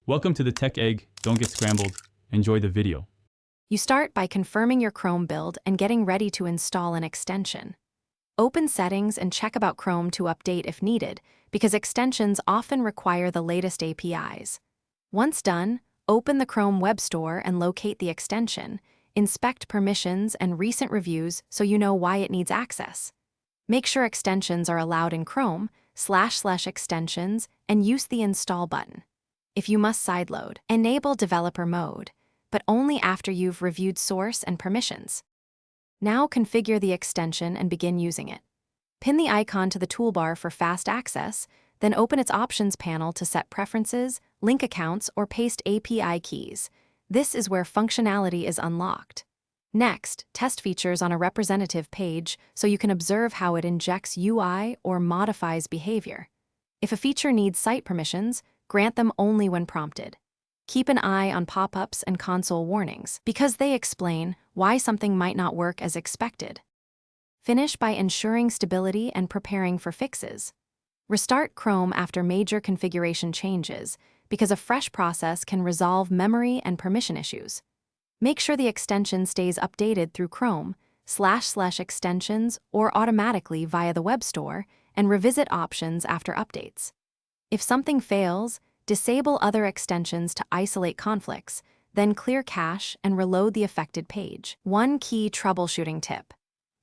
Welcome to the Tech Egg. Don't get scrambled. Enjoy the video. You start by confirming your Chrome build and getting ready to install an extension. Open Settings and check about Chrome to update if needed, because extensions often require the latest APIs. Once done, open the Chrome Web Store and locate the extension. Inspect permissions and recent reviews so you know why it needs access. Make sure extensions are allowed in Chrome, //extensions, and use the Install button. If you must sideload, enable Developer Mode, but only after you've reviewed source and permissions. Now configure the extension and begin using it. Pin the icon to the toolbar for fast access, then open its Options panel to set preferences, link accounts, or paste API keys. This is where functionality is unlocked. Next, test features on a representative page so you can observe how it injects UI or modifies behavior. If a feature needs site permissions, grant them only when prompted. Keep an eye on pop-ups and console warnings, because they explain why something might not work as expected. Finish by ensuring stability and preparing for fixes. Restart Chrome after major configuration changes, because a fresh process can resolve memory and permission issues. Make sure the extension stays updated through Chrome, //extensions, or automatically via the web store, and revisit options after updates. If something fails, disable other extensions to isolate conflicts, then clear cache and reload the affected page. One key troubleshooting tip: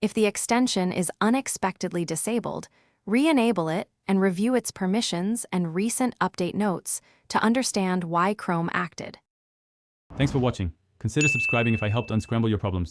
if the extension is unexpectedly disabled, re-enable it and review its permissions and recent update notes to understand why Chrome acted. Thanks for watching. Consider subscribing if I helped unscramble your problems.